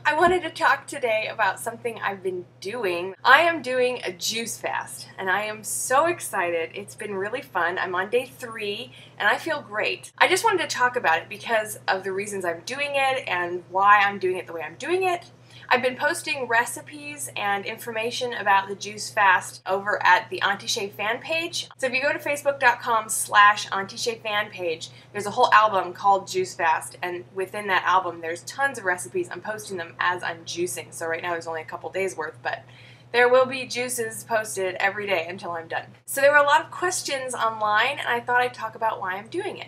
I wanted to talk today about something I've been doing. I am doing a juice fast, and I am so excited. It's been really fun. I'm on day 3, and I feel great. I just wanted to talk about it because of the reasons I'm doing it and why I'm doing it the way I'm doing it. I've been posting recipes and information about the juice fast over at the Antishay fan page. So if you go to facebook.com/antishay fan page, there's a whole album called Juice Fast, and within that album there's tons of recipes. I'm posting them as I'm juicing, so right now there's only a couple days worth, but there will be juices posted every day until I'm done. So there were a lot of questions online, and I thought I'd talk about why I'm doing it.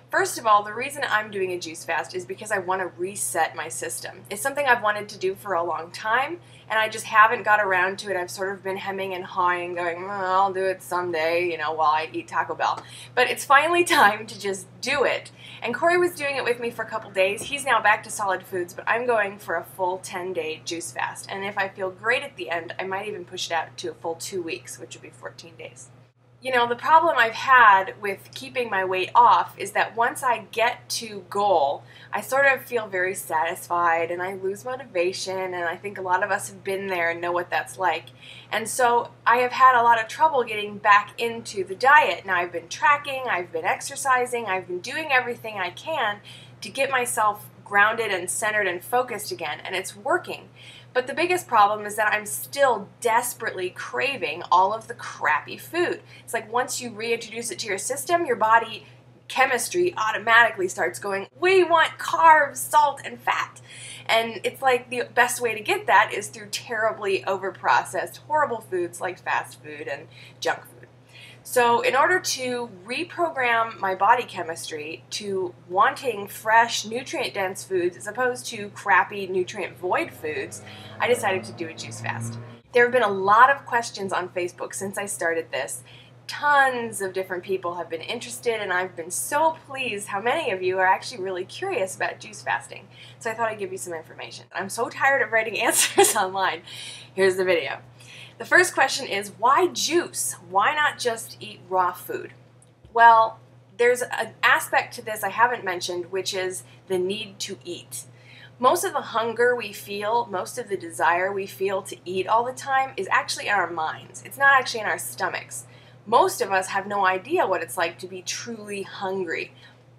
First of all, the reason I'm doing a juice fast is because I want to reset my system. It's something I've wanted to do for a long time, and I just haven't got around to it. I've sort of been hemming and hawing, going, I'll do it someday, while I eat Taco Bell. But it's finally time to just do it. And Corey was doing it with me for a couple days. He's now back to solid foods, but I'm going for a full 10-day juice fast. And if I feel great at the end, I might even push it out to a full 2 weeks, which would be 14 days. The problem I've had with keeping my weight off is that once I get to goal, I sort of feel very satisfied and I lose motivation, and I think a lot of us have been there and know what that's like. And so I have had a lot of trouble getting back into the diet. Now I've been tracking, I've been exercising, I've been doing everything I can to get myself grounded and centered and focused again, and it's working. But the biggest problem is that I'm still desperately craving all of the crappy food. It's like once you reintroduce it to your system, your body chemistry automatically starts going, we want carbs, salt, and fat. And it's like the best way to get that is through terribly overprocessed, horrible foods like fast food and junk food. So in order to reprogram my body chemistry to wanting fresh, nutrient-dense foods as opposed to crappy, nutrient-void foods, I decided to do a juice fast. There have been a lot of questions on Facebook since I started this. Tons of different people have been interested, and I've been so pleased how many of you are actually really curious about juice fasting. So I thought I'd give you some information. I'm so tired of writing answers online. Here's the video. The first question is, why juice? Why not just eat raw food? Well, there's an aspect to this I haven't mentioned, which is the need to eat. Most of the hunger we feel, most of the desire we feel to eat all the time is actually in our minds. It's not actually in our stomachs. Most of us have no idea what it's like to be truly hungry.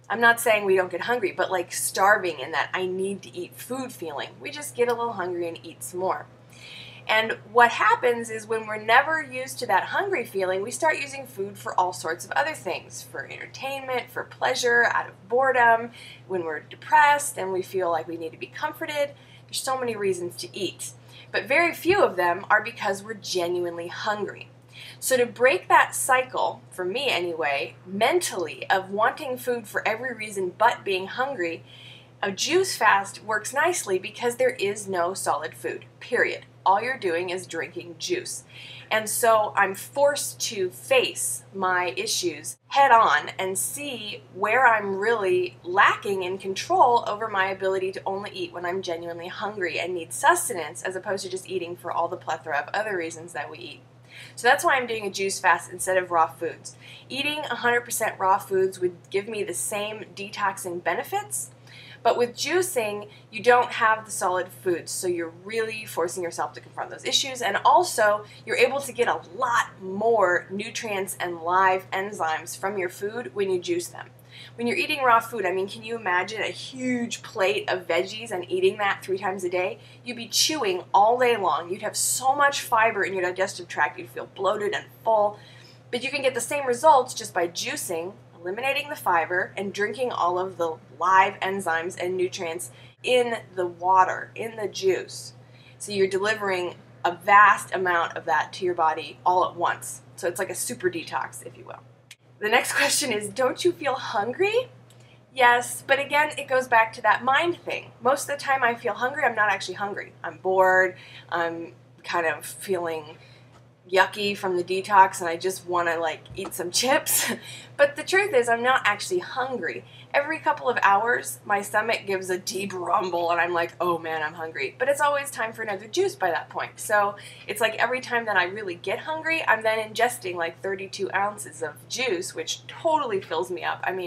I'm not saying we don't get hungry, but like starving in that I need to eat food feeling. We just get a little hungry and eat some more. And what happens is when we're never used to that hungry feeling, we start using food for all sorts of other things, for entertainment, for pleasure, out of boredom, when we're depressed and we feel like we need to be comforted. There's so many reasons to eat, but very few of them are because we're genuinely hungry. So to break that cycle, for me anyway, mentally, of wanting food for every reason but being hungry, a juice fast works nicely because there is no solid food, period. All you're doing is drinking juice. And so I'm forced to face my issues head on and see where I'm really lacking in control over my ability to only eat when I'm genuinely hungry and need sustenance, as opposed to just eating for all the plethora of other reasons that we eat. So that's why I'm doing a juice fast instead of raw foods. Eating 100% raw foods would give me the same detoxing benefits, but with juicing, you don't have the solid foods, so you're really forcing yourself to confront those issues, and also you're able to get a lot more nutrients and live enzymes from your food when you juice them. When you're eating raw food, can you imagine a huge plate of veggies and eating that 3 times a day? You'd be chewing all day long. You'd have so much fiber in your digestive tract, you'd feel bloated and full, but you can get the same results just by juicing, eliminating the fiber, and drinking all of the live enzymes and nutrients in the water, in the juice. So you're delivering a vast amount of that to your body all at once. So it's like a super detox, if you will. The next question is, don't you feel hungry? Yes, but again, it goes back to that mind thing. Most of the time I feel hungry, I'm not actually hungry. I'm bored, I'm kind of feeling yucky from the detox and I just want to eat some chips. But the truth is I'm not actually hungry. Every couple of hours my stomach gives a deep rumble and I'm like, oh man, I'm hungry. But it's always time for another juice by that point. So it's like every time that I really get hungry, I'm then ingesting 32 ounces of juice, which totally fills me up. I'm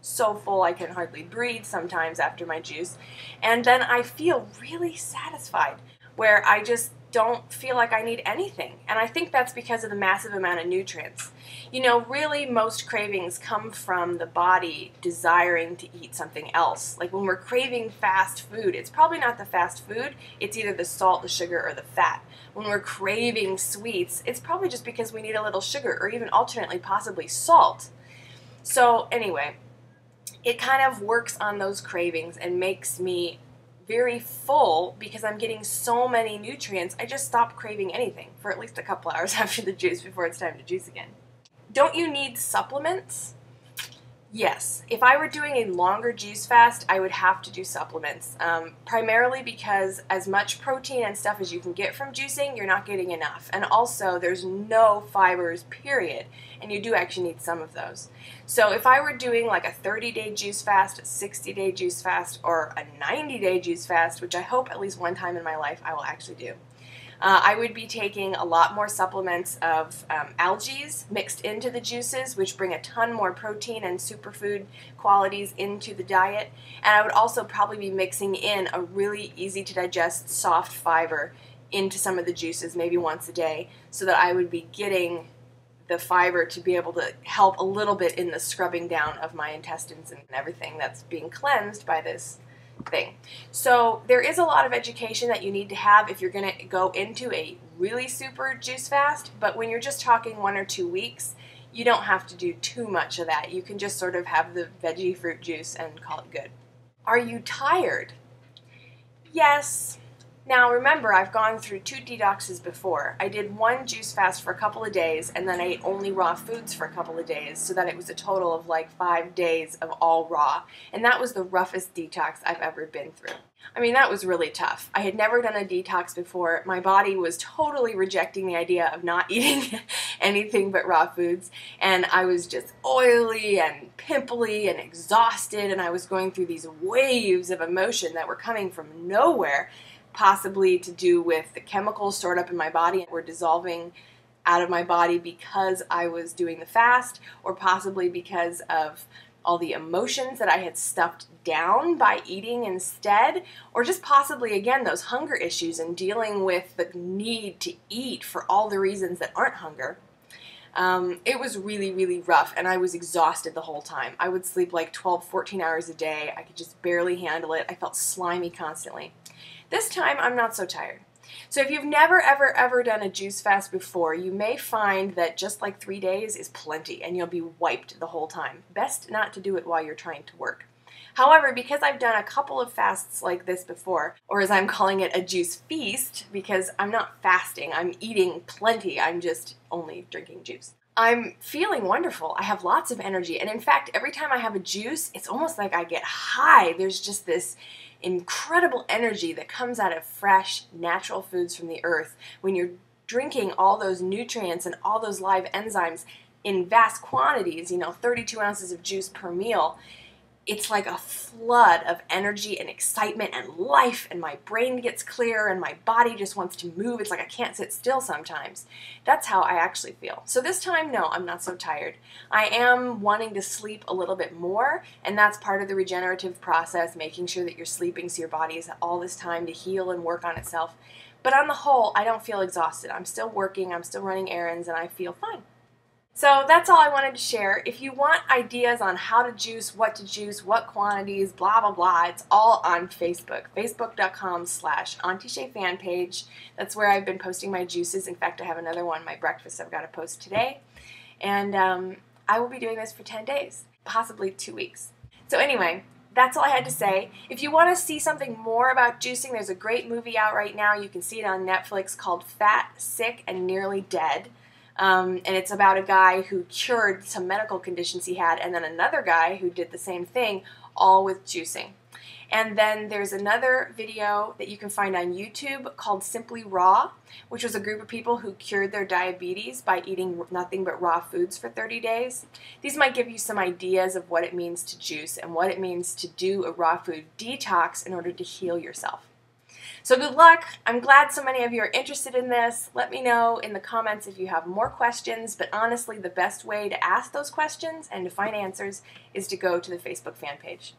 so full I can hardly breathe sometimes after my juice. And then I feel really satisfied, where I just don't feel like I need anything. And I think that's because of the massive amount of nutrients. You know, really most cravings come from the body desiring to eat something else. Like when we're craving fast food, it's probably not the fast food, it's either the salt, the sugar, or the fat. When we're craving sweets, it's probably just because we need a little sugar, or even alternately possibly salt. So anyway, it kind of works on those cravings and makes me very full because I'm getting so many nutrients. I just stop craving anything for at least a couple hours after the juice before it's time to juice again. Don't you need supplements? Yes. If I were doing a longer juice fast, I would have to do supplements, primarily because as much protein and stuff as you can get from juicing, you're not getting enough. And also, there's no fibers, period, and you do actually need some of those. So if I were doing like a 30-day juice fast, a 60-day juice fast, or a 90-day juice fast, which I hope at least one time in my life I will actually do, I would be taking a lot more supplements of algae mixed into the juices, which bring a ton more protein and superfood qualities into the diet. And I would also probably be mixing in a really easy to digest soft fiber into some of the juices, maybe once a day, so that I would be getting the fiber to be able to help a little bit in the scrubbing down of my intestines and everything that's being cleansed by this thing. So there is a lot of education that you need to have if you're going to go into a really super juice fast, but when you're just talking 1 or 2 weeks, you don't have to do too much of that. You can just sort of have the veggie fruit juice and call it good. Are you tired? Yes. Now remember, I've gone through 2 detoxes before. I did 1 juice fast for a couple of days, and then I ate only raw foods for a couple of days, so that it was a total of like 5 days of all raw. And that was the roughest detox I've ever been through. I mean, that was really tough. I had never done a detox before. My body was totally rejecting the idea of not eating anything but raw foods, and I was just oily and pimply and exhausted, and I was going through these waves of emotion that were coming from nowhere, possibly to do with the chemicals stored up in my body and were dissolving out of my body because I was doing the fast, or possibly because of all the emotions that I had stuffed down by eating instead, or just possibly, again, those hunger issues and dealing with the need to eat for all the reasons that aren't hunger. It was really, really rough, and I was exhausted the whole time. I would sleep like 12, 14 hours a day. I could just barely handle it. I felt slimy constantly. This time, I'm not so tired. So if you've never, ever, ever done a juice fast before, you may find that just like 3 days is plenty, and you'll be wiped the whole time. Best not to do it while you're trying to work. However, because I've done a couple of fasts like this before, or as I'm calling it, a juice feast, because I'm not fasting, I'm eating plenty, I'm just only drinking juice, I'm feeling wonderful. I have lots of energy, and in fact, every time I have a juice, it's almost like I get high. There's just this incredible energy that comes out of fresh, natural foods from the earth when you're drinking all those nutrients and all those live enzymes in vast quantities, 32 ounces of juice per meal. It's like a flood of energy and excitement and life, and my brain gets clearer and my body just wants to move. It's like I can't sit still sometimes. That's how I actually feel. So this time, no, I'm not so tired. I am wanting to sleep a little bit more, and that's part of the regenerative process, making sure that you're sleeping so your body has all this time to heal and work on itself. But on the whole, I don't feel exhausted. I'm still working, I'm still running errands, and I feel fine. So that's all I wanted to share. If you want ideas on how to juice, what quantities, blah, blah, blah, it's all on Facebook. Facebook.com/antishay fan page. That's where I've been posting my juices. In fact, I have another one, my breakfast, I've got to post today. And I will be doing this for 10 days, possibly 2 weeks. So anyway, that's all I had to say. If you want to see something more about juicing, there's a great movie out right now. You can see it on Netflix called Fat, Sick, and Nearly Dead. And it's about a guy who cured some medical conditions he had, and then another guy who did the same thing, all with juicing. And then there's another video that you can find on YouTube called Simply Raw, which was a group of people who cured their diabetes by eating nothing but raw foods for 30 days. These might give you some ideas of what it means to juice and what it means to do a raw food detox in order to heal yourself. So good luck. I'm glad so many of you are interested in this. Let me know in the comments if you have more questions, but honestly, the best way to ask those questions and to find answers is to go to the Facebook fan page.